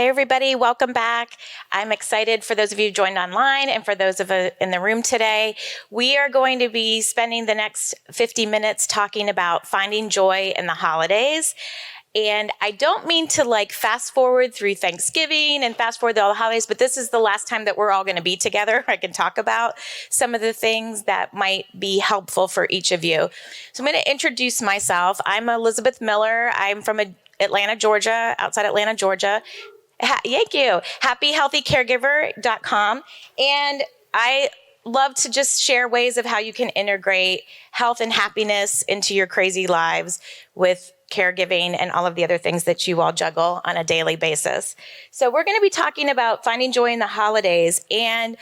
Hey, everybody, welcome back. I'm excited for those of you who joined online and for those of you in the room today. We are going to be spending the next 50 minutes talking about finding joy in the holidays. And I don't mean to fast forward through Thanksgiving and fast forward to all the holidays, but this is the last time that we're all going to be together. I can talk about some of the things that might be helpful for each of you. So I'm going to introduce myself. I'm Elizabeth Miller. I'm from Atlanta, Georgia, outside Atlanta, Georgia. Thank you. HappyHealthyCaregiver.com. And I love to just share ways of how you can integrate health and happiness into your crazy lives with caregiving and all of the other things that you all juggle on a daily basis. So we're going to be talking about finding joy in the holidays. And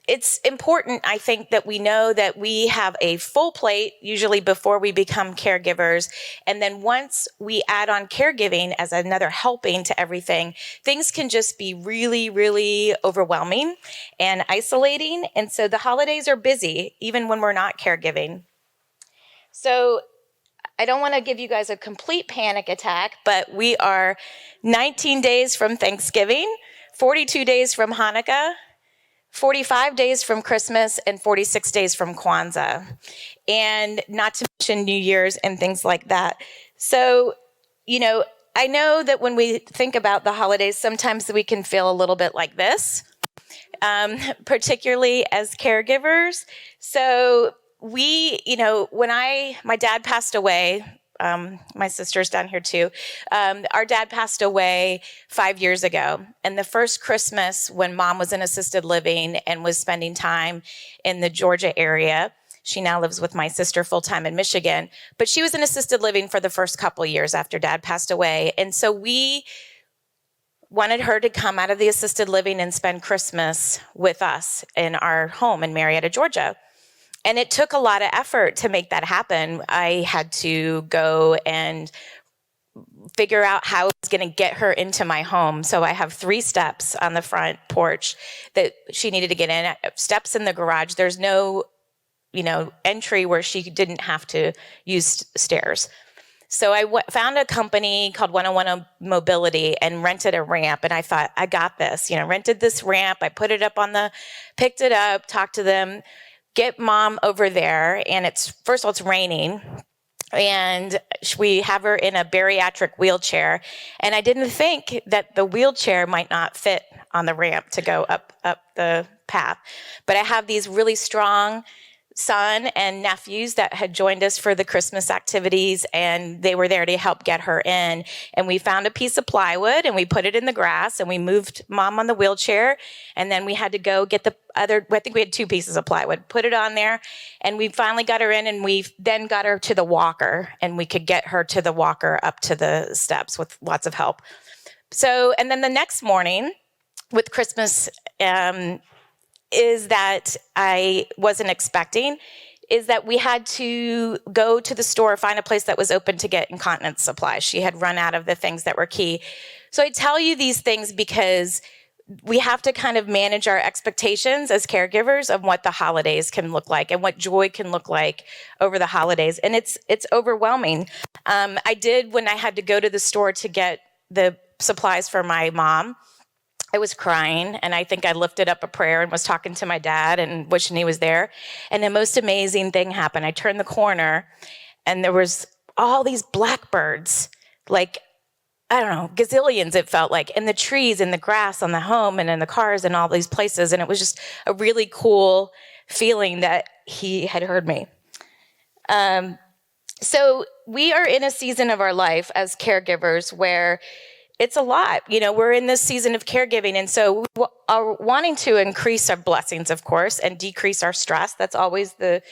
it's important, I think, that we know that we have a full plate, usually before we become caregivers. And then once we add on caregiving as another helping to everything, things can just be really, really overwhelming and isolating. And so the holidays are busy, even when we're not caregiving. So I don't want to give you guys a complete panic attack, but we are 19 days from Thanksgiving, 42 days from Hanukkah, 45 days from Christmas, and 46 days from Kwanzaa, and not to mention New Year's and things like that. So, I know that when we think about the holidays, sometimes we can feel a little bit like this, particularly as caregivers. So when my dad passed away, my sister's down here too. Our dad passed away 5 years ago. And the first Christmas when Mom was in assisted living and was spending time in the Georgia area, she now lives with my sister full-time in Michigan, but she was in assisted living for the first couple of years after Dad passed away. And so we wanted her to come out of the assisted living and spend Christmas with us in our home in Marietta, Georgia. And it took a lot of effort to make that happen. I had to go and figure out how I was going to get her into my home. So I have 3 steps on the front porch that she needed to get in. Steps in the garage. There's no, entry where she didn't have to use stairs. So I found a company called 101 Mobility and rented a ramp. And I thought, I got this. Rented this ramp. I put it up picked it up, talked to them. Get Mom over there, and first of all, it's raining, and we have her in a bariatric wheelchair, and I didn't think that the wheelchair might not fit on the ramp to go up the path, but I have these really strong son and nephews that had joined us for the Christmas activities, and they were there to help get her in. And we found a piece of plywood and we put it in the grass and we moved Mom on the wheelchair. And then we had to go get I think we had 2 pieces of plywood, put it on there, and we finally got her in, and we then got her to the walker, and we could get her to the walker up to the steps with lots of help. So, and then the next morning with Christmas, is that I wasn't expecting, is that we had to go to the store, find a place that was open to get incontinence supplies. She had run out of the things that were key. So I tell you these things because we have to kind of manage our expectations as caregivers of what the holidays can look like and what joy can look like over the holidays. And it's overwhelming. I did, when I had to go to the store to get the supplies for my mom, I was crying, and I think I lifted up a prayer and was talking to my dad and wishing he was there. And the most amazing thing happened. I turned the corner, and there was all these blackbirds, gazillions, it felt like, in the trees, in the grass, on the home, and in the cars, and all these places. And it was just a really cool feeling that he had heard me. So we are in a season of our life as caregivers where it's a lot. We're in this season of caregiving, and so we are wanting to increase our blessings, of course, and decrease our stress. That's always the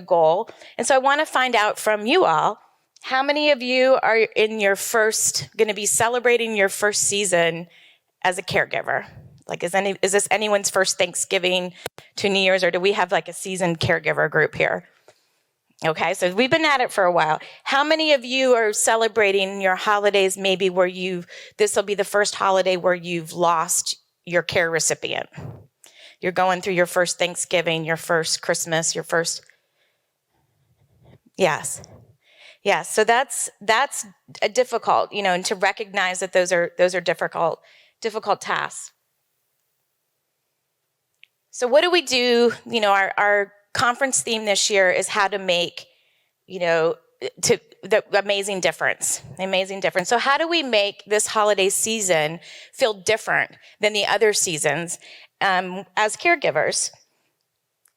goal. And so I want to find out from you all, how many of you are in going to be celebrating your first season as a caregiver? Is this anyone's first Thanksgiving to New Year's, or do we have a seasoned caregiver group here? Okay, so we've been at it for a while. How many of you are celebrating your holidays maybe where this will be the first holiday where you've lost your care recipient? You're going through your first Thanksgiving, your first Christmas, your first... Yes. Yeah, so that's a difficult, and to recognize that those are difficult tasks. So what do we do? Our conference theme this year is how to make, to the amazing difference. So how do we make this holiday season feel different than the other seasons as caregivers?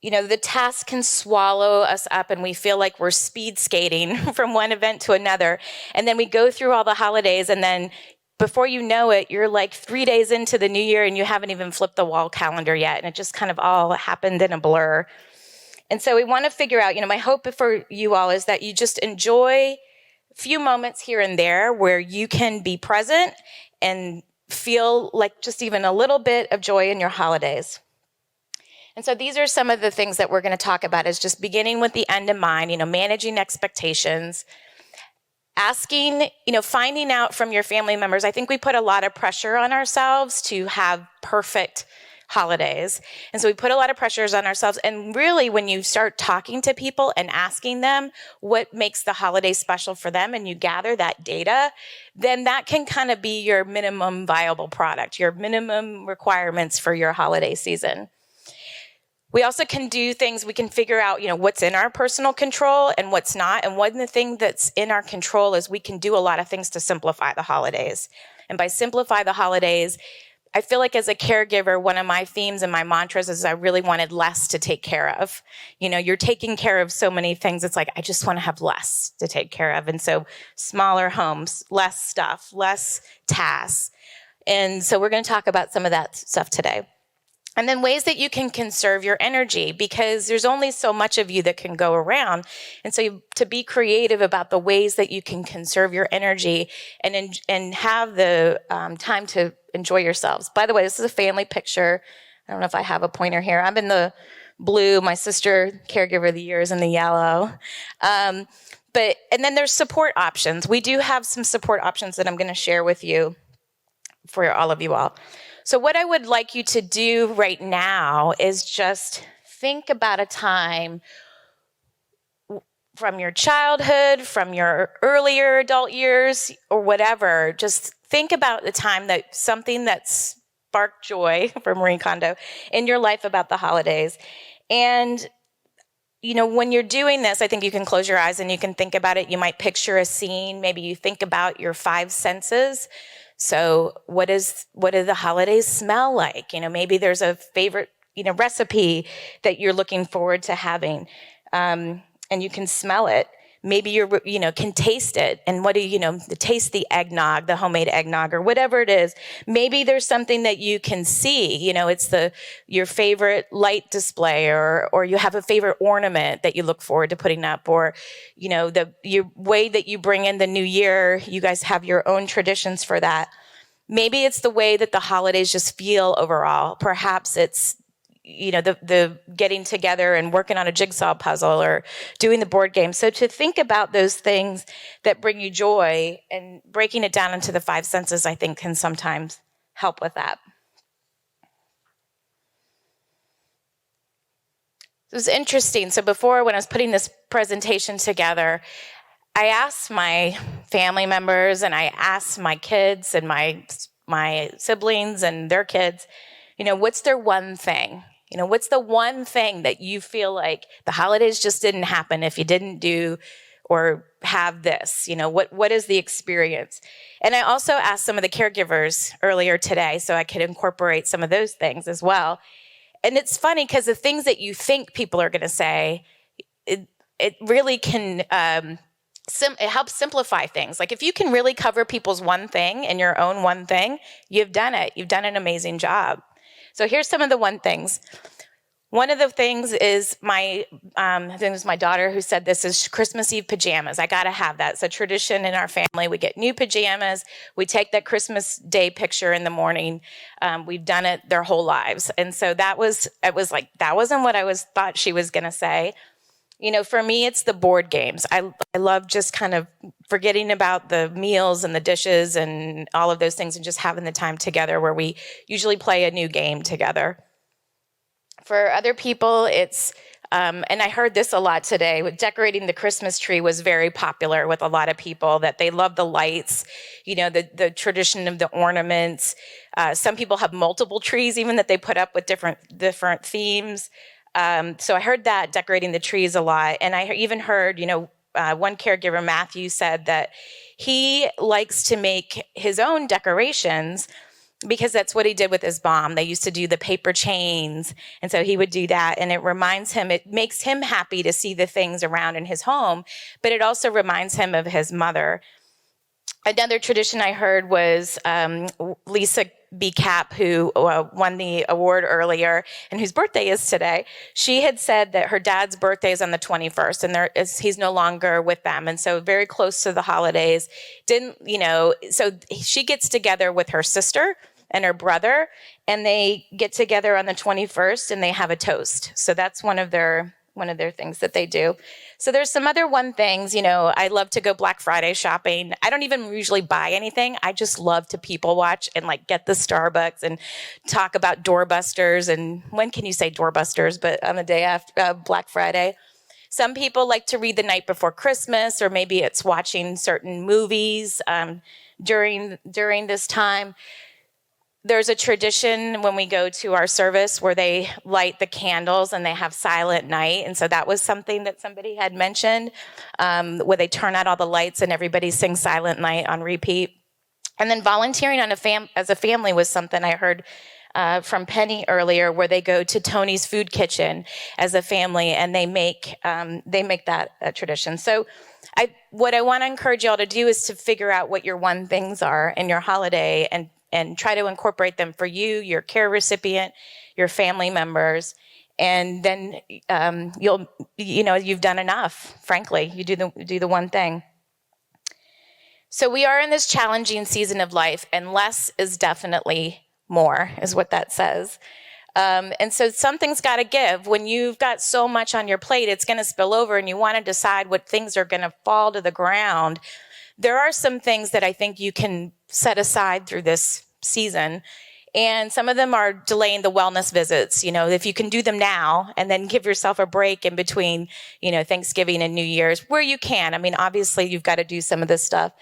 The task can swallow us up and we feel like we're speed skating from one event to another. And then we go through all the holidays, and then before you know it, you're like 3 days into the new year and you haven't even flipped the wall calendar yet. And it just kind of all happened in a blur. And so we want to figure out, my hope for you all is that you just enjoy a few moments here and there where you can be present and feel like just even a little bit of joy in your holidays. And so these are some of the things that we're going to talk about, is just beginning with the end in mind, managing expectations, asking, finding out from your family members. I think we put a lot of pressure on ourselves to have perfect holidays. And so we put a lot of pressures on ourselves. And really, when you start talking to people and asking them what makes the holiday special for them, and you gather that data, then that can kind of be your minimum viable product, your minimum requirements for your holiday season. We also can do things, we can figure out, what's in our personal control and what's not. And one of the things that's in our control is we can do a lot of things to simplify the holidays. And by simplify the holidays, I feel like as a caregiver, one of my themes and my mantras is I really wanted less to take care of. You're taking care of so many things. It's like, I just want to have less to take care of. And so smaller homes, less stuff, less tasks. And so we're going to talk about some of that stuff today. And then ways that you can conserve your energy, because there's only so much of you that can go around. And so to be creative about the ways that you can conserve your energy and have the time to enjoy yourselves. By the way, this is a family picture. I don't know if I have a pointer here. I'm in the blue. My sister, caregiver of the year, is in the yellow. And then there's support options. We do have some support options that I'm going to share with you for all of you all. So what I would like you to do right now is just think about a time from your childhood, from your earlier adult years, or whatever. Just think about the time that something that sparked joy, for Marie Kondo, in your life about the holidays. And when you're doing this, I think you can close your eyes and you can think about it. You might picture a scene. Maybe you think about your 5 senses. So what do the holidays smell like? Maybe there's a favorite, recipe that you're looking forward to having, and you can smell it. Maybe can taste it. And what do taste the eggnog, the homemade eggnog, or whatever it is. Maybe there's something that you can see, it's your favorite light display, or you have a favorite ornament that you look forward to putting up, or, your way that you bring in the new year. You guys have your own traditions for that. Maybe it's the way that the holidays just feel overall. Perhaps it's, the getting together and working on a jigsaw puzzle or doing the board game. So to think about those things that bring you joy and breaking it down into the 5 senses, I think can sometimes help with that. It was interesting. So before, when I was putting this presentation together, I asked my family members and I asked my kids and my siblings and their kids, what's their one thing? What's the one thing that you feel like the holidays just didn't happen if you didn't do or have this? What is the experience? And I also asked some of the caregivers earlier today so I could incorporate some of those things as well. And it's funny because the things that you think people are going to say, it really can, it helps simplify things. Like if you can really cover people's one thing and your own one thing, you've done it. You've done an amazing job. So here's some of the one things. One of the things is I think it was my daughter who said this, is Christmas Eve pajamas. I got to have that. It's a tradition in our family. We get new pajamas. We take that Christmas Day picture in the morning. We've done it their whole lives. And so that wasn't what I thought she was going to say. For me, it's the board games. I love just kind of forgetting about the meals and the dishes and all of those things and just having the time together where we usually play a new game together. For other people, it's And I heard this a lot today. Decorating the Christmas tree was very popular with a lot of people, that they love the lights, the tradition of the ornaments. Some people have multiple trees even that they put up with different themes. So I heard that, decorating the trees, a lot. And I even heard, one caregiver, Matthew, said that he likes to make his own decorations because that's what he did with his mom. They used to do the paper chains. And so he would do that. And it makes him happy to see the things around in his home, but it also reminds him of his mother. Another tradition I heard was Lisa B. Cap, who won the award earlier and whose birthday is today. She had said that her dad's birthday is on the 21st and he's no longer with them. And so very close to the holidays, so she gets together with her sister and her brother, and they get together on the 21st and they have a toast. So that's one of their things that they do. So there's some other things, I love to go Black Friday shopping. I don't even usually buy anything. I just love to people watch and get the Starbucks and talk about doorbusters. And when can you say doorbusters? But on the day after Black Friday. Some people like to read the night before Christmas, or maybe it's watching certain movies during this time. There's a tradition when we go to our service where they light the candles and they have silent night. And so that was something that somebody had mentioned, where they turn out all the lights and everybody sings Silent Night on repeat. And then volunteering as a family was something I heard from Penny earlier, where they go to Tony's Food Kitchen as a family and they make that a tradition. So what I want to encourage y'all to do is to figure out what your one things are in your holiday and try to incorporate them for you, your care recipient, your family members. And then you've done enough, frankly. You do the one thing. So we are in this challenging season of life, and less is definitely more, is what that says. And so something's got to give. When you've got so much on your plate, it's going to spill over, and you want to decide what things are going to fall to the ground. There are some things that I think you can set aside through this season. And some of them are delaying the wellness visits, if you can do them now and then give yourself a break in between, Thanksgiving and New Year's where you can. I mean, obviously you've got to do some of this stuff.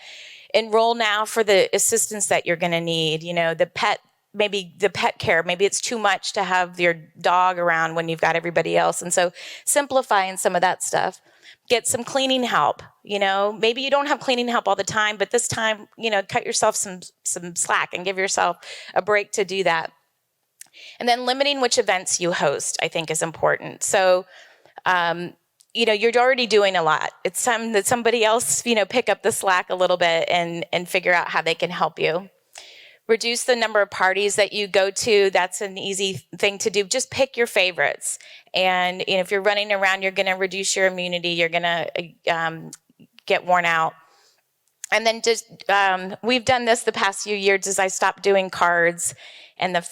Enroll now for the assistance that you're going to need, the pet care. Maybe it's too much to have your dog around when you've got everybody else. And so simplifying some of that stuff. Get some cleaning help. Maybe you don't have cleaning help all the time, but this time, cut yourself some slack and give yourself a break to do that. And then limiting which events you host, I think, is important. So, you're already doing a lot. It's time that somebody else, pick up the slack a little bit and figure out how they can help you. Reduce the number of parties that you go to. That's an easy thing to do. Just pick your favorites. And if you're running around, you're going to reduce your immunity. You're going to get worn out. And then just we've done this the past few years as I stopped doing cards and the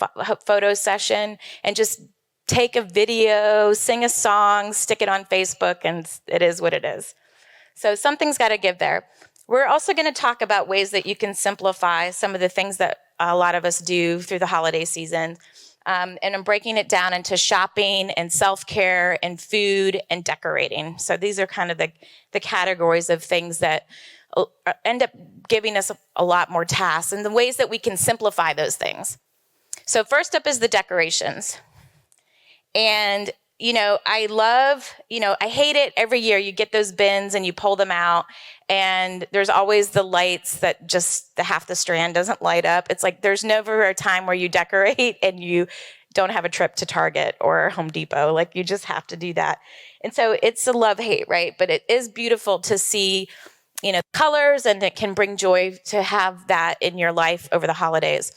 photo session, and just take a video, sing a song, stick it on Facebook, and it is what it is. So something's got to give there. We're also going to talk about ways that you can simplify some of the things that a lot of us do through the holiday season. And I'm breaking it down into shopping and self-care and food and decorating. So these are kind of the categories of things that end up giving us a lot more tasks and the ways that we can simplify those things. So first up is the decorations. And I hate it every year. You get those bins and you pull them out, and there's always the lights that just half the strand doesn't light up. It's like there's never a time where you decorate and you don't have a trip to Target or Home Depot. Like, you just have to do that. And so it's a love-hate, right? But it is beautiful to see, colors, and it can bring joy to have that in your life over the holidays.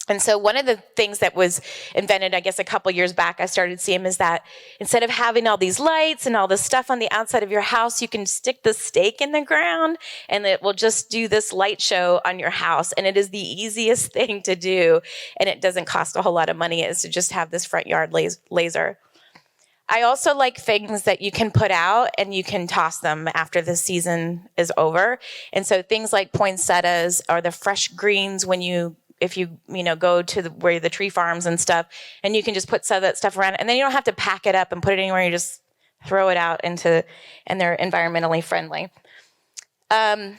And so one of the things that was invented, I guess, a couple years back, I started seeing is that instead of having all these lights and all this stuff on the outside of your house, you can stick the stake in the ground and it will just do this light show on your house. And it is the easiest thing to do. And it doesn't cost a whole lot of money, is to just have this front yard laser. I also like things that you can put out and you can toss them after the season is over. And so things like poinsettias or the fresh greens if you go to where the tree farms and stuff, and you can just put some of that stuff around, and then you don't have to pack it up and put it anywhere. You just throw it out and they're environmentally friendly. And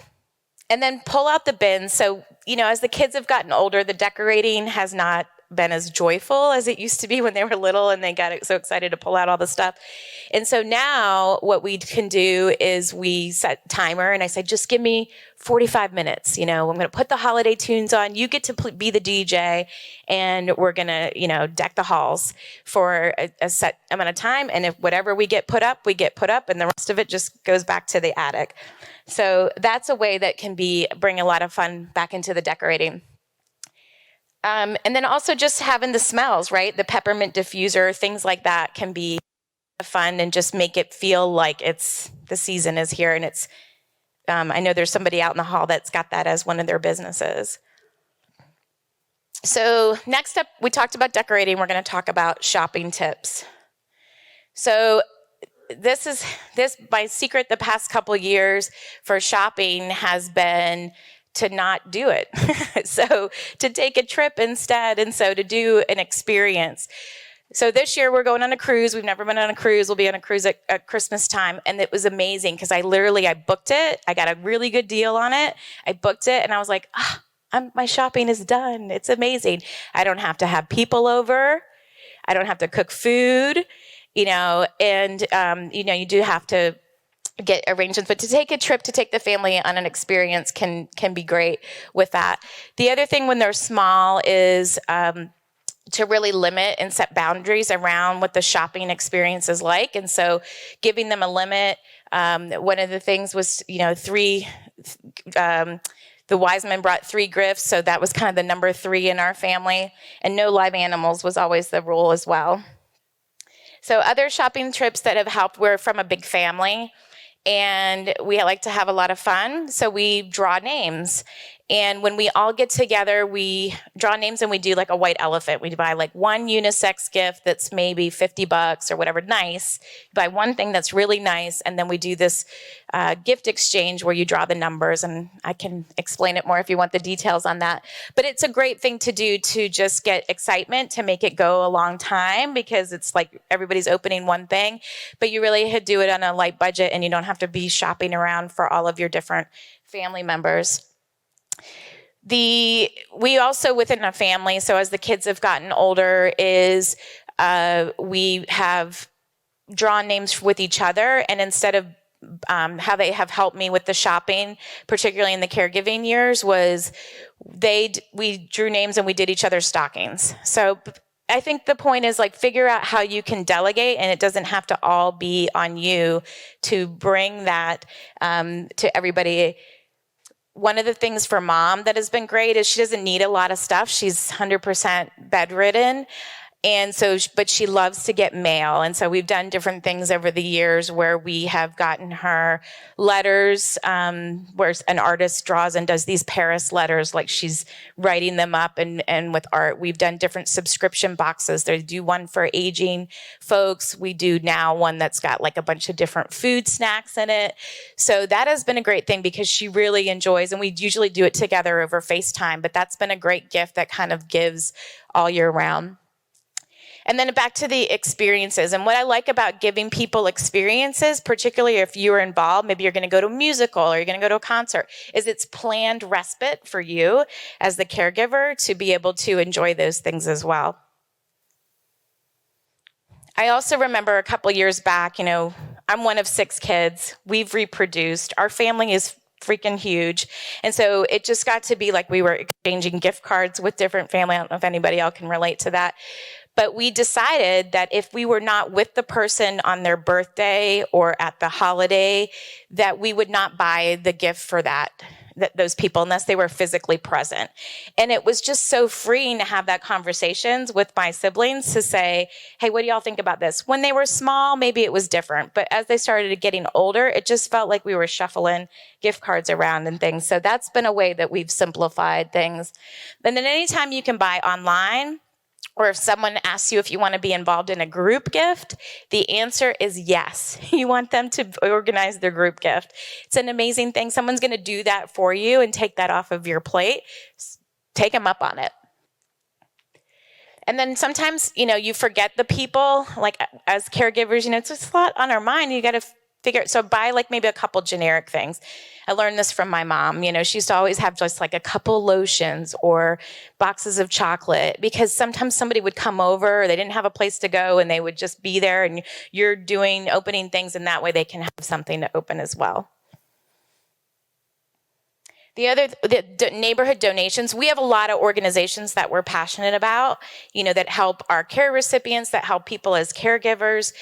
then pull out the bins. So, as the kids have gotten older, the decorating has not been as joyful as it used to be when they were little and they got so excited to pull out all the stuff. And so now what we can do is we set timer, and I say, just give me 45 minutes. I'm going to put the holiday tunes on. You get to be the DJ, and we're going to, deck the halls for a set amount of time. And if whatever we get put up, and the rest of it just goes back to the attic. So that's a way that can bring a lot of fun back into the decorating. And then also just having the smells, right? The peppermint diffuser, things like that can be fun and just make it feel like the season is here. And I know there's somebody out in the hall that's got that as one of their businesses. So next up, we talked about decorating. We're going to talk about shopping tips. So this my secret the past couple years for shopping has been to not do it. So to take a trip instead, and so to do an experience. So this year we're going on a cruise. We've never been on a cruise. We'll be on a cruise at Christmas time. And it was amazing because I booked it. I got a really good deal on it. I booked it and I was like, my shopping is done. It's amazing. I don't have to have people over. I don't have to cook food, and you do have to get arrangements, but to take a trip, to take the family on an experience can be great with that. The other thing when they're small is to really limit and set boundaries around what the shopping experience is like. And so giving them a limit, one of the things was, three, the wise men brought 3 gifts. So that was kind of the number 3 in our family, and no live animals was always the rule as well. So other shopping trips that have helped, we're from a big family, and we like to have a lot of fun. So we draw names. And when we all get together, we draw names and we do like a white elephant. We buy like one unisex gift that's maybe $50 or whatever, nice. Buy one thing that's really nice. And then we do this gift exchange where you draw the numbers. And I can explain it more if you want the details on that. But it's a great thing to do to just get excitement, to make it go a long time, because it's like everybody's opening one thing. But you really do it on a light budget, and you don't have to be shopping around for all of your different family members. We also, within a family, so as the kids have gotten older, is we have drawn names with each other, and instead of how they have helped me with the shopping, particularly in the caregiving years, was we drew names and we did each other's stockings. So I think the point is, like, figure out how you can delegate, and it doesn't have to all be on you to bring that to everybody. One of the things for mom that has been great is she doesn't need a lot of stuff. She's 100% bedridden. And so, but she loves to get mail. And so we've done different things over the years where we have gotten her letters, where an artist draws and does these Paris letters, like she's writing them up and with art. We've done different subscription boxes. They do one for aging folks. We do now one that's got like a bunch of different food snacks in it. So that has been a great thing because she really enjoys, and we usually do it together over FaceTime, but that's been a great gift that kind of gives all year round. And then back to the experiences. And what I like about giving people experiences, particularly if you're involved, maybe you're going to go to a musical or you're going to go to a concert, is it's planned respite for you as the caregiver to be able to enjoy those things as well. I also remember a couple years back, I'm one of 6 kids. We've reproduced. Our family is freaking huge. And so it just got to be like we were exchanging gift cards with different family. I don't know if anybody else can relate to that. But we decided that if we were not with the person on their birthday or at the holiday, that we would not buy the gift for those people unless they were physically present. And it was just so freeing to have that conversations with my siblings to say, hey, what do y'all think about this? When they were small, maybe it was different. But as they started getting older, it just felt like we were shuffling gift cards around and things. So that's been a way that we've simplified things. And then anytime you can buy online, or if someone asks you if you want to be involved in a group gift, the answer is yes. You want them to organize their group gift. It's an amazing thing. Someone's going to do that for you and take that off of your plate. Take them up on it. And then sometimes, you forget the people, like as caregivers, it's just a lot on our mind. You got to figure it. So buy like maybe a couple generic things. I learned this from my mom. She used to always have just like a couple lotions or boxes of chocolate, because sometimes somebody would come over, or they didn't have a place to go, and they would just be there, and you're opening things, and that way they can have something to open as well. The neighborhood donations, we have a lot of organizations that we're passionate about, that help our care recipients, that help people as caregivers.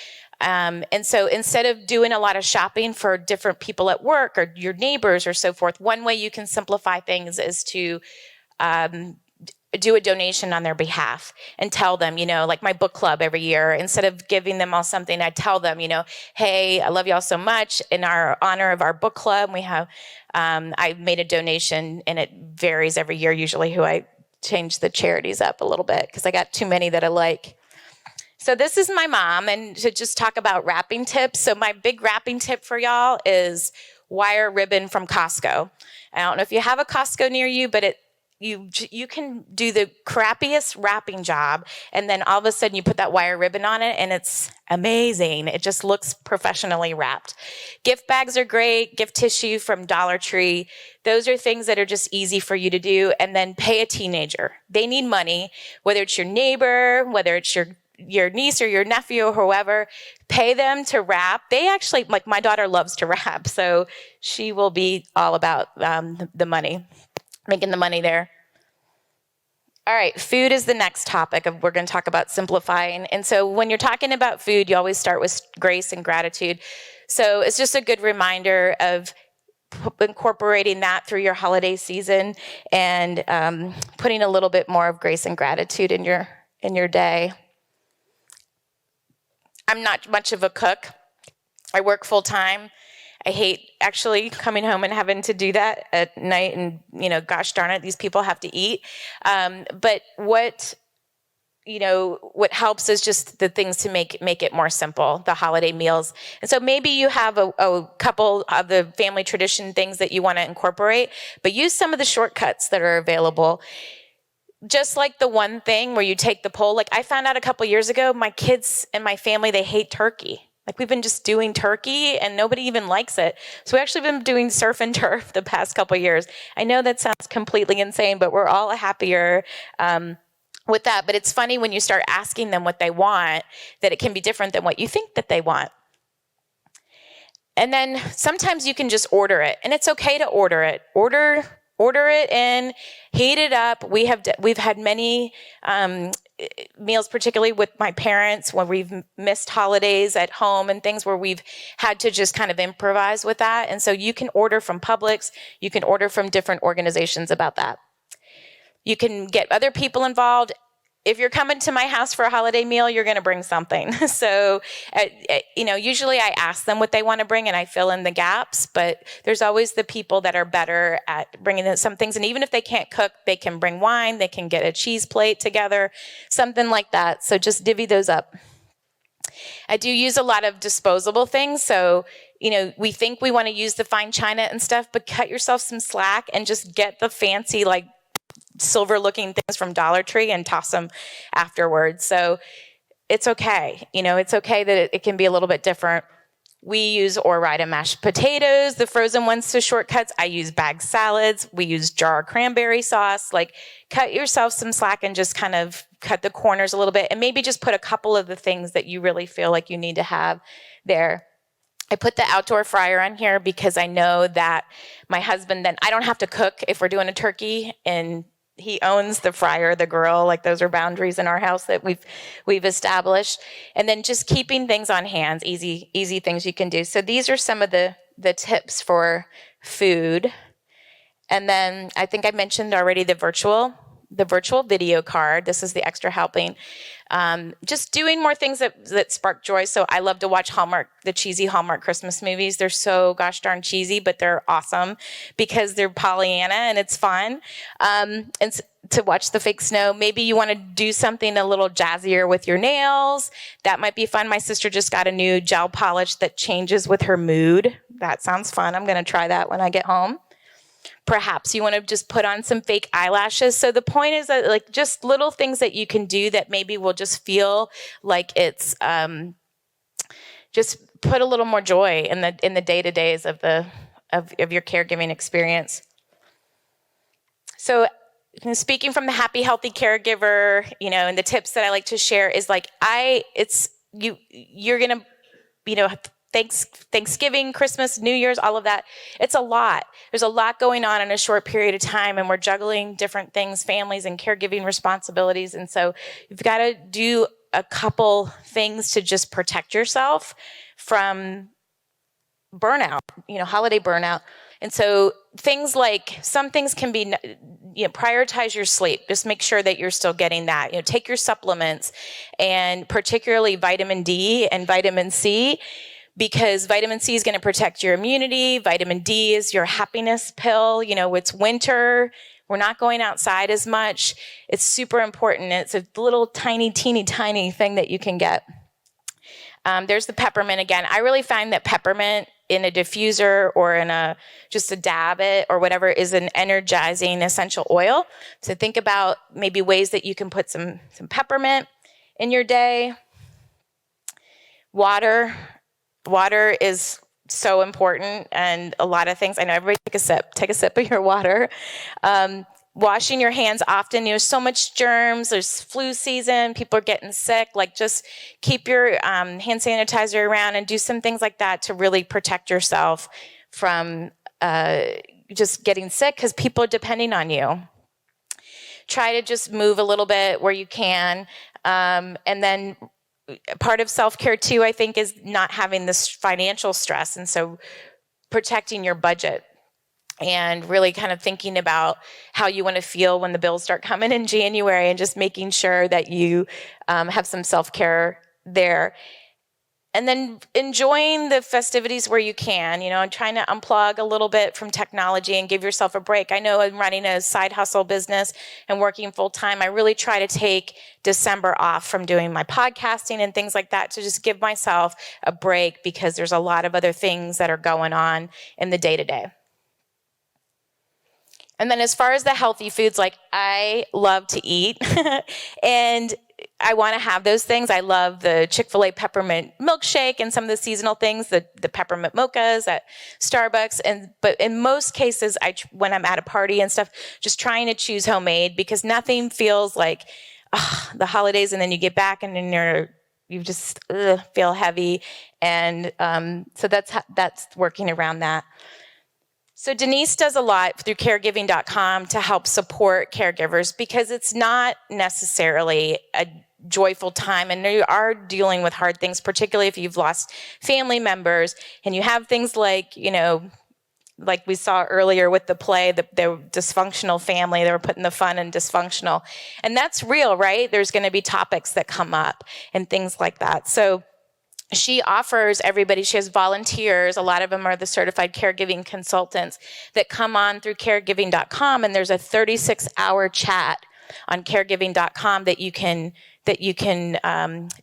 And so instead of doing a lot of shopping for different people at work or your neighbors or so forth, one way you can simplify things is to do a donation on their behalf and tell them, like my book club every year, instead of giving them all something, I tell them, hey, I love y'all so much. In our honor of our book club, we have, I made a donation, and it varies every year, usually who I change the charities up a little bit because I got too many that I like. So this is my mom, and to just talk about wrapping tips. So my big wrapping tip for y'all is wire ribbon from Costco. I don't know if you have a Costco near you, but you can do the crappiest wrapping job, and then all of a sudden you put that wire ribbon on it, and it's amazing. It just looks professionally wrapped. Gift bags are great. Gift tissue from Dollar Tree. Those are things that are just easy for you to do. And then pay a teenager. They need money, whether it's your neighbor, whether it's your niece or your nephew or whoever, pay them to wrap. They actually, like my daughter loves to wrap, so she will be all about the money, making the money there. All right, food is the next topic we're going to talk about simplifying. And so when you're talking about food, you always start with grace and gratitude. So it's just a good reminder of incorporating that through your holiday season and putting a little bit more of grace and gratitude in your day. I'm not much of a cook. I work full time. I hate actually coming home and having to do that at night, and gosh darn it, these people have to eat. But what helps is just the things to make it more simple, the holiday meals. And so maybe you have a couple of the family tradition things that you want to incorporate, but use some of the shortcuts that are available. Just like the one thing where you take the poll, like I found out a couple years ago, my kids and my family, they hate turkey. Like we've been just doing turkey and nobody even likes it. So we actually been doing surf and turf the past couple years. I know that sounds completely insane, but we're all happier with that. But it's funny when you start asking them what they want, that it can be different than what you think that they want. And then sometimes you can just order it, and it's okay to order it. Order it in, heat it up. We've had many meals, particularly with my parents, when we've missed holidays at home and things where we've had to just kind of improvise with that. And so you can order from Publix. You can order from different organizations about that. You can get other people involved. If you're coming to my house for a holiday meal, you're going to bring something. So, usually I ask them what they want to bring and I fill in the gaps, but there's always the people that are better at bringing in some things. And even if they can't cook, they can bring wine, they can get a cheese plate together, something like that. So just divvy those up. I do use a lot of disposable things. So, we think we want to use the fine china and stuff, but cut yourself some slack and just get the fancy, like, silver looking things from Dollar Tree and toss them afterwards. So it's okay. It's okay that it can be a little bit different. We use Ore-Ida mashed potatoes, the frozen ones to shortcuts. I use bag salads. We use jar cranberry sauce. Like, cut yourself some slack and just kind of cut the corners a little bit, and maybe just put a couple of the things that you really feel like you need to have there. I put the outdoor fryer on here because I know that my husband, then I don't have to cook if we're doing a turkey, and he owns the fryer, the grill. Like, those are boundaries in our house that we've established. And then just keeping things on hand, easy things you can do. So these are some of the tips for food. And then I think I mentioned already the virtual video card. This is the extra helping. Just doing more things that spark joy. So I love to watch the cheesy Hallmark Christmas movies. They're so gosh darn cheesy, but they're awesome because they're Pollyanna and it's fun. And to watch the fake snow. Maybe you want to do something a little jazzier with your nails. That might be fun. My sister just got a new gel polish that changes with her mood. That sounds fun. I'm going to try that when I get home. Perhaps you want to just put on some fake eyelashes. So the point is that like just little things that you can do that maybe will just feel like it's just put a little more joy in the day-to-days of your caregiving experience. So speaking from the happy, healthy caregiver, and the tips that I like to share is like you're gonna, Thanksgiving, Christmas, New Year's, all of that. It's a lot. There's a lot going on in a short period of time, and we're juggling different things, families and caregiving responsibilities. And so you've got to do a couple things to just protect yourself from burnout, holiday burnout. And so some things can be, prioritize your sleep. Just make sure that you're still getting that. Take your supplements, and particularly vitamin D and vitamin C, because vitamin C is going to protect your immunity. Vitamin D is your happiness pill. It's winter. We're not going outside as much. It's super important. It's a little tiny, teeny, tiny thing that you can get. There's the peppermint again. I really find that peppermint in a diffuser or in just a dab it or whatever is an energizing essential oil. So think about maybe ways that you can put some peppermint in your day. Water is so important, and a lot of things. I know everybody take a sip of your water. Washing your hands often. There's so much germs. There's flu season. People are getting sick. Like, just keep your hand sanitizer around and do some things like that to really protect yourself from just getting sick, because people are depending on you. Try to just move a little bit where you can. And then part of self-care too, I think, is not having this financial stress. And so protecting your budget and really kind of thinking about how you want to feel when the bills start coming in January, and just making sure that you have some self-care there. And then enjoying the festivities where you can, and trying to unplug a little bit from technology and give yourself a break. I know I'm running a side hustle business and working full time. I really try to take December off from doing my podcasting and things like that to just give myself a break, because there's a lot of other things that are going on in the day-to-day. And then as far as the healthy foods, like, I love to eat and I want to have those things. I love the Chick-fil-A peppermint milkshake and some of the seasonal things, the peppermint mochas at Starbucks. But in most cases, when I'm at a party and stuff, just trying to choose homemade, because nothing feels like the holidays, and then you get back and then you just feel heavy. And so that's working around that. So Denise does a lot through caregiving.com to help support caregivers, because it's not necessarily a joyful time, and you are dealing with hard things, particularly if you've lost family members and you have things like, like we saw earlier with the play, the dysfunctional family. They were putting the fun in dysfunctional. And that's real, right? There's going to be topics that come up and things like that. So she offers everybody, she has volunteers, a lot of them are the certified caregiving consultants that come on through caregiving.com, and there's a 36-hour chat on caregiving.com that you can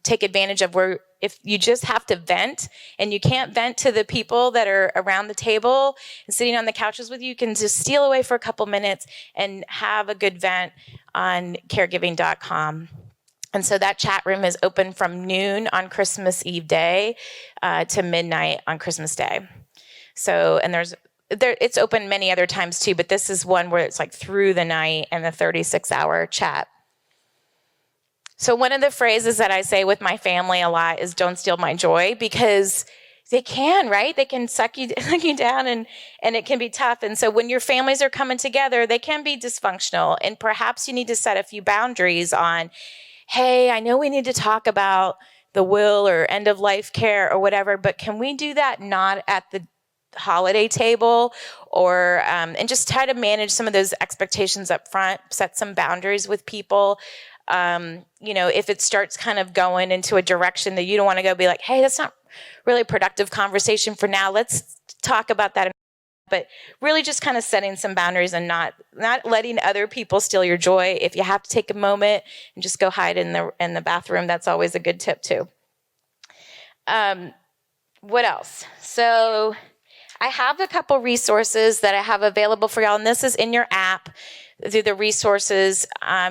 take advantage of, where if you just have to vent and you can't vent to the people that are around the table and sitting on the couches with you, you can just steal away for a couple minutes and have a good vent on caregiving.com. And so that chat room is open from noon on Christmas Eve day to midnight on Christmas Day. So, and it's open many other times too, but this is one where it's like through the night and the 36-hour chat. So one of the phrases that I say with my family a lot is, don't steal my joy, because they can, right? They can suck you down, and it can be tough. And so when your families are coming together, they can be dysfunctional. And perhaps you need to set a few boundaries on, hey, I know we need to talk about the will or end of life care or whatever, but can we do that not at the holiday table? Or and just try to manage some of those expectations up front, set some boundaries with people. If it starts kind of going into a direction that you don't want to go, be like, hey, that's not really a productive conversation for now. Let's talk about that. But really just kind of setting some boundaries and not letting other people steal your joy. If you have to take a moment and just go hide in the bathroom, that's always a good tip too. What else? So I have a couple resources that I have available for y'all, and this is in your app through the resources.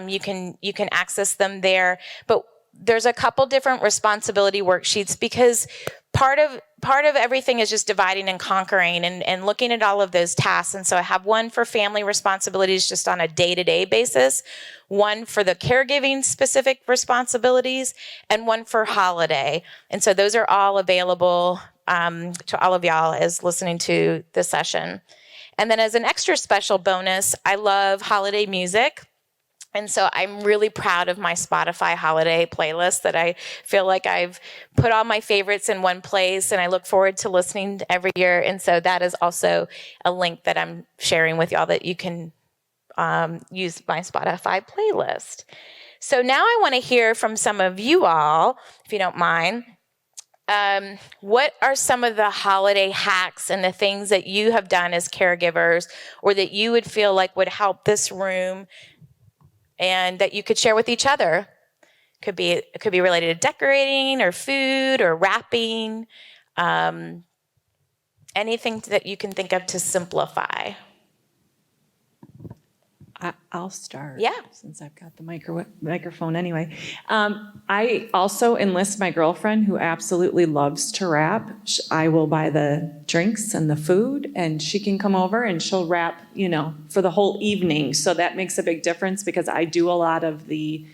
You can access them there. But there's a couple different responsibility worksheets, because part of everything is just dividing and conquering and looking at all of those tasks. And so I have one for family responsibilities just on a day-to-day basis, one for the caregiving specific responsibilities, and one for holiday. And so those are all available to all of y'all as listening to the session. And then as an extra special bonus, I love holiday music. And so I'm really proud of my Spotify holiday playlist that I feel like I've put all my favorites in one place, and I look forward to listening every year. And so that is also a link that I'm sharing with y'all, that you can use my Spotify playlist. So now I want to hear from some of you all, if you don't mind. What are some of the holiday hacks and the things that you have done as caregivers, or that you would feel like would help this room and that you could share with each other? It could be related to decorating or food or wrapping, anything that you can think of to simplify. I'll start. Yeah. Since I've got the microphone anyway. I also enlist my girlfriend, who absolutely loves to wrap. I will buy the drinks and the food, and she can come over and she'll wrap, for the whole evening. So that makes a big difference, because I do a lot of the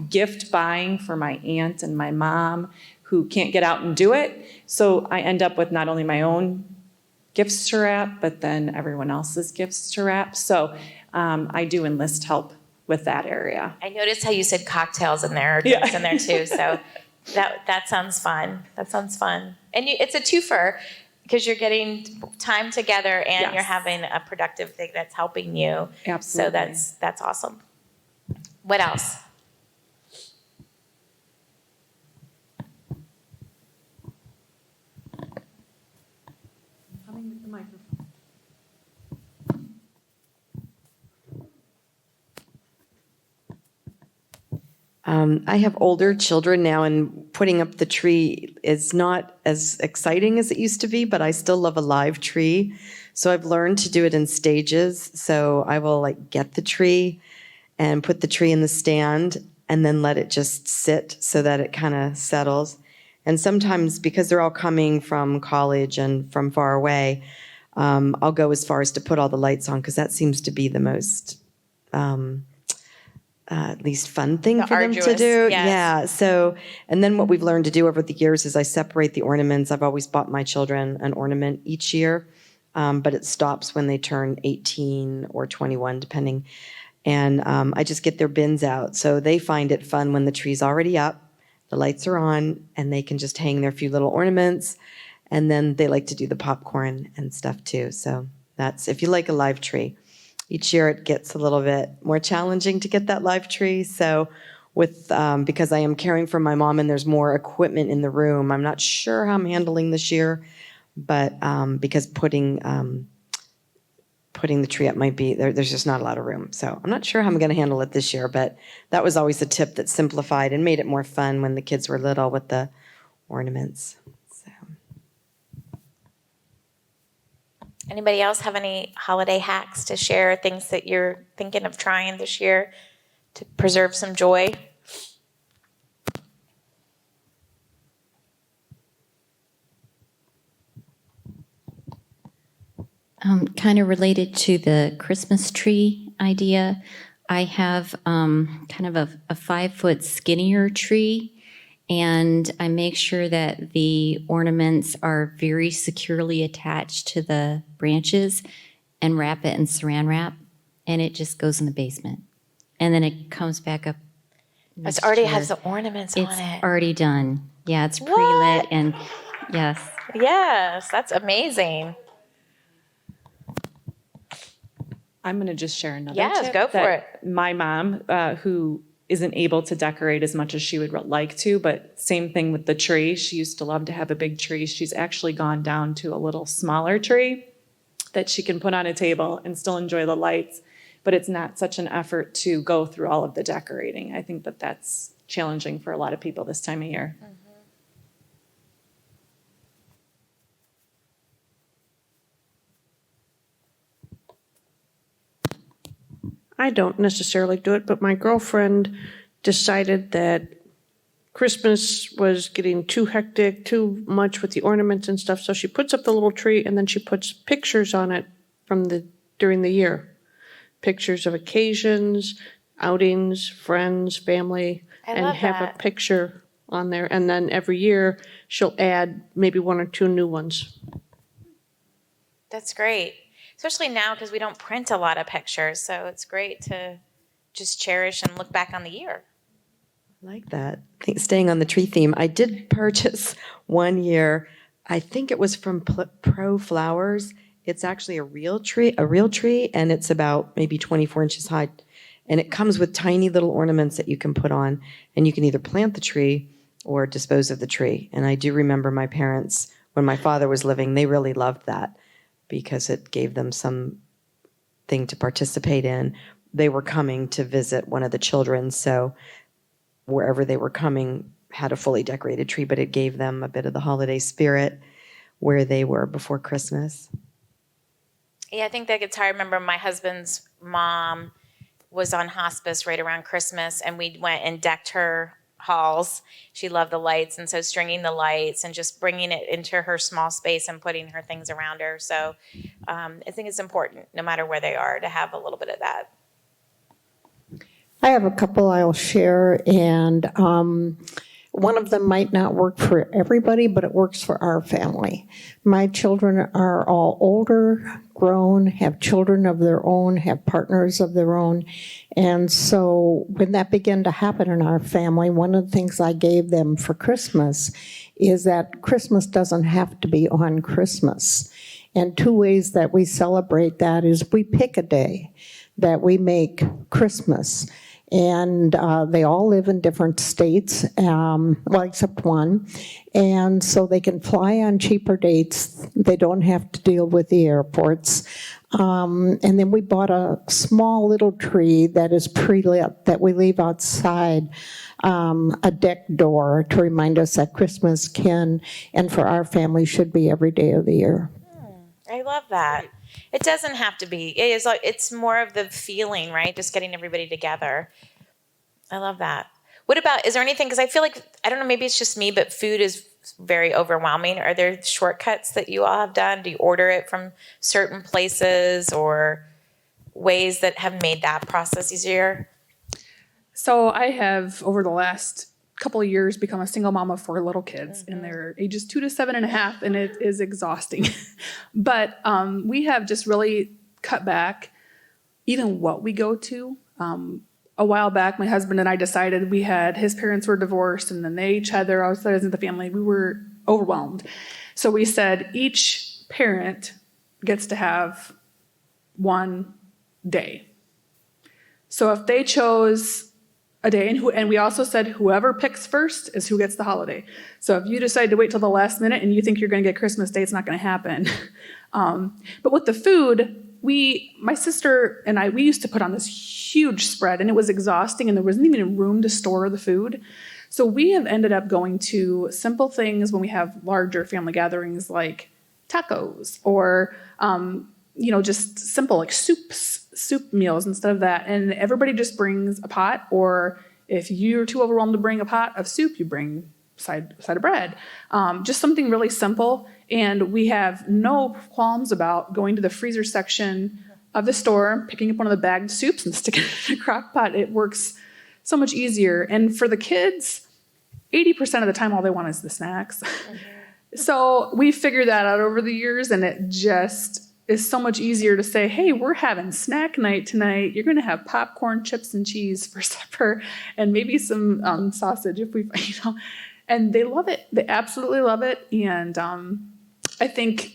gift buying for my aunt and my mom, who can't get out and do it. So I end up with not only my own gifts to wrap, but then everyone else's gifts to wrap. So I do enlist help with that area. I noticed how you said cocktails in there, or drinks in there too. So that sounds fun. That sounds fun. And it's a twofer, because you're getting time together and Yes. you're having a productive thing that's helping you. Absolutely. So that's awesome. What else? Coming with the microphone. I have older children now, and putting up the tree is not as exciting as it used to be, but I still love a live tree. So I've learned to do it in stages. So I will get the tree and put the tree in the stand and then let it just sit so that it kind of settles. And sometimes, because they're all coming from college and from far away, I'll go as far as to put all the lights on, because that seems to be the most least fun thing for them to do. Yes. Yeah. So, and then what we've learned to do over the years is I separate the ornaments. I've always bought my children an ornament each year, but it stops when they turn 18 or 21, depending. And I just get their bins out. So they find it fun when the tree's already up, the lights are on, and they can just hang their few little ornaments. And then they like to do the popcorn and stuff too. So that's, if you like a live tree. Each year it gets a little bit more challenging to get that live tree. So because I am caring for my mom and there's more equipment in the room, I'm not sure how I'm handling this year, but because putting the tree up might be, there's just not a lot of room. So I'm not sure how I'm going to handle it this year, but that was always a tip that simplified and made it more fun when the kids were little with the ornaments. So. Anybody else have any holiday hacks to share, things that you're thinking of trying this year to preserve some joy? Kind of related to the Christmas tree idea, I have kind of a 5-foot skinnier tree, and I make sure that the ornaments are very securely attached to the branches, and wrap it in saran wrap, and it just goes in the basement. And then it comes back up. It already has the ornaments on It's it. already done. Yeah, it's What? pre-lit, and yes. Yes, that's amazing. I'm going to just share another Yes, tip. go for that my mom, who isn't able to decorate as much as she would like to, but same thing with the tree. She used to love to have a big tree. She's actually gone down to a little smaller tree that she can put on a table and still enjoy the lights, but it's not such an effort to go through all of the decorating. I think that that's challenging for a lot of people this time of year. I don't necessarily do it, but my girlfriend decided that Christmas was getting too hectic, too much with the ornaments and stuff, so she puts up the little tree and then she puts pictures on it during the year. Pictures of occasions, outings, friends, family, and love have that. a picture on there. And then every year she'll add maybe 1 or 2 new ones. That's great. Especially now because we don't print a lot of pictures. So it's great to just cherish and look back on the year. Like that. Staying on the tree theme, I did purchase one year, I think it was from Pro Flowers. It's actually a real tree, and it's about maybe 24 inches high. And it comes with tiny little ornaments that you can put on, and you can either plant the tree or dispose of the tree. And I do remember my parents, when my father was living, they really loved that because it gave them something to participate in. They were coming to visit one of the children, so wherever they were coming had a fully decorated tree, but it gave them a bit of the holiday spirit where they were before Christmas. Yeah, I think that gets hard. I remember my husband's mom was on hospice right around Christmas, and we went and decked her halls. She loved the lights, and so stringing the lights and just bringing it into her small space and putting her things around her. So I think it's important, no matter where they are, to have a little bit of that. I have a couple I'll share, and one of them might not work for everybody, but it works for our family. My children are all older, grown, have children of their own, have partners of their own. And so when that began to happen in our family, one of the things I gave them for Christmas is that Christmas doesn't have to be on Christmas. And 2 ways that we celebrate that is we pick a day that we make Christmas. And they all live in different states, well, except one. And so they can fly on cheaper dates. They don't have to deal with the airports. And then we bought a small little tree that is pre-lit that we leave outside a deck door to remind us that Christmas can, and for our family, should be every day of the year. I love that. It doesn't have to be. It's more of the feeling, right? Just getting everybody together. I love that. What about, is there anything, because I feel like, I don't know, maybe it's just me, but food is very overwhelming. Are there shortcuts that you all have done? Do you order it from certain places or ways that have made that process easier? So I have, over the last couple of years, become a single mom of 4 little kids, and they're ages 2 to 7.5, and it is exhausting. But we have just really cut back even what we go to. A while back, my husband and I decided his parents were divorced, and then they each had their own sides of the family. We were overwhelmed. So we said each parent gets to have 1 day. So if they chose a day, and we also said whoever picks first is who gets the holiday. So if you decide to wait till the last minute and you think you're going to get Christmas Day, it's not going to happen. But with the food, my sister and I, we used to put on this huge spread, and it was exhausting, and there wasn't even room to store the food. So we have ended up going to simple things when we have larger family gatherings, like tacos or just simple like soup meals instead of that. And everybody just brings a pot, or if you're too overwhelmed to bring a pot of soup, you bring side of bread. Just something really simple. And we have no qualms about going to the freezer section of the store, picking up one of the bagged soups and sticking it in a crock pot. It works so much easier. And for the kids, 80% of the time, all they want is the snacks. So we figured that out over the years, and it just is so much easier to say, hey, we're having snack night tonight. You're going to have popcorn, chips, and cheese for supper, and maybe some sausage if we, And they love it. They absolutely love it. And I think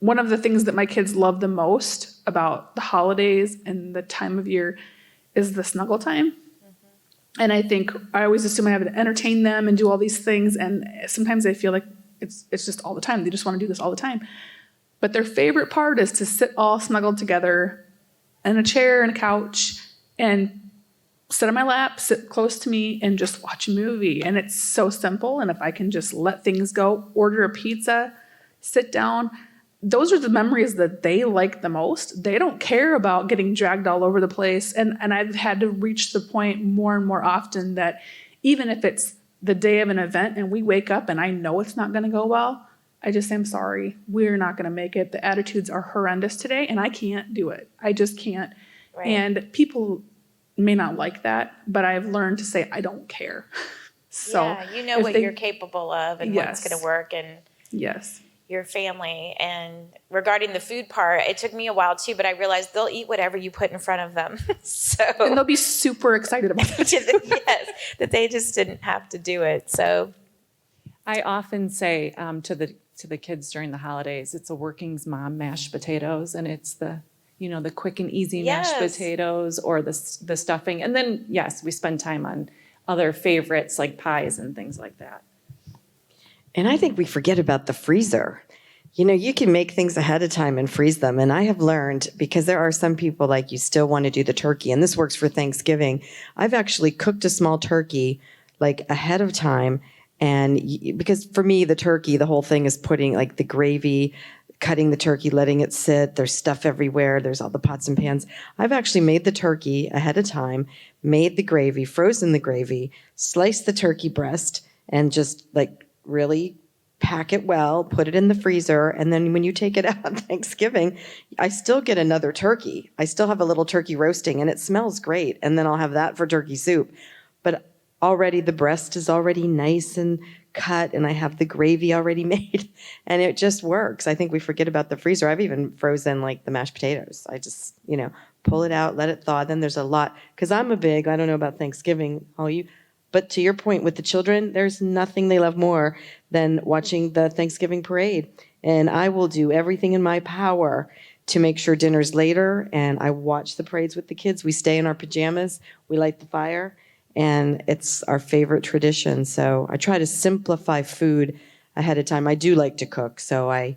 one of the things that my kids love the most about the holidays and the time of year is the snuggle time. And I think I always assume I have to entertain them and do all these things. And sometimes I feel like it's just all the time. They just want to do this all the time. But their favorite part is to sit all snuggled together in a chair and a couch and sit on my lap, sit close to me, and just watch a movie. And it's so simple. And if I can just let things go, order a pizza, sit down, those are the memories that they like the most. They don't care about getting dragged all over the place. And I've had to reach the point more and more often that even if it's the day of an event and we wake up and I know it's not going to go well, I just say, I'm sorry, we're not going to make it. The attitudes are horrendous today and I can't do it. I just can't. Right. And people may not like that, but I've learned to say, I don't care. So yeah, you know what you're capable of and what's Yes. going to work, and yes. your family. And regarding the food part, it took me a while too, but I realized they'll eat whatever you put in front of them. So And they'll be super excited about it. yes, that they just didn't have to do it. So I often say to the kids during the holidays, it's a working's mom mashed potatoes, and it's the quick and easy mashed Yes. potatoes or the stuffing. And then, yes, we spend time on other favorites like pies and things like that. And I think we forget about the freezer. You can make things ahead of time and freeze them. And I have learned, because there are some people like you still want to do the turkey, and this works for Thanksgiving. I've actually cooked a small turkey like ahead of time. And because for me, the turkey, the whole thing is putting like the gravy, cutting the turkey, letting it sit. There's stuff everywhere. There's all the pots and pans. I've actually made the turkey ahead of time, made the gravy, frozen the gravy, sliced the turkey breast, and just like really pack it well, put it in the freezer. And then when you take it out on Thanksgiving, I still get another turkey. I still have a little turkey roasting and it smells great. And then I'll have that for turkey soup. But already the breast is already nice and cut, and I have the gravy already made, and it just works. I think we forget about the freezer. I've even frozen like the mashed potatoes. I just, pull it out, let it thaw. Then there's a lot, because I don't know about Thanksgiving, all you, but to your point with the children, there's nothing they love more than watching the Thanksgiving parade. And I will do everything in my power to make sure dinner's later, and I watch the parades with the kids. We stay in our pajamas, we light the fire, and it's our favorite tradition. So I try to simplify food ahead of time. I do like to cook, so I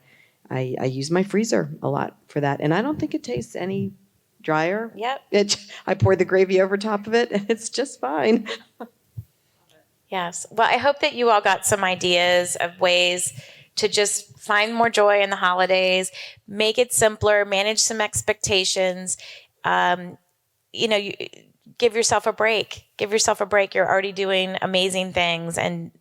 use my freezer a lot for that. And I don't think it tastes any drier. Yep. I pour the gravy over top of it, and it's just fine. Yes. Well, I hope that you all got some ideas of ways to just find more joy in the holidays, make it simpler, manage some expectations. Give yourself a break. Give yourself a break. You're already doing amazing things and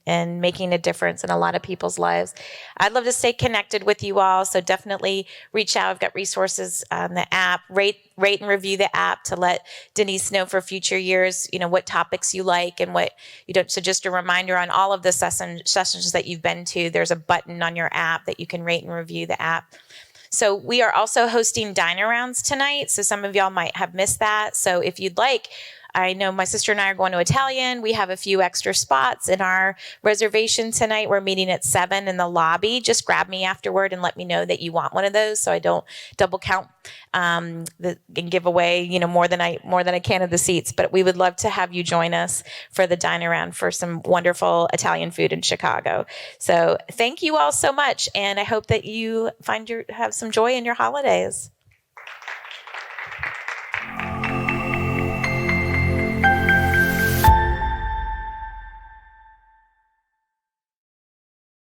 making a difference in a lot of people's lives. I'd love to stay connected with you all, so definitely reach out. I've got resources on the app. Rate and review the app to let Denise know for future years, what topics you like and what you don't. So just a reminder, on all of the sessions that you've been to, there's a button on your app that you can rate and review the app. So we are also hosting dine-arounds tonight. So some of y'all might have missed that. So if you'd like, I know my sister and I are going to Italian. We have a few extra spots in our reservation tonight. We're meeting at 7 in the lobby. Just grab me afterward and let me know that you want one of those, so I don't double count and give away more than I can of the seats. But we would love to have you join us for the dine-around for some wonderful Italian food in Chicago. So thank you all so much, and I hope that you have some joy in your holidays.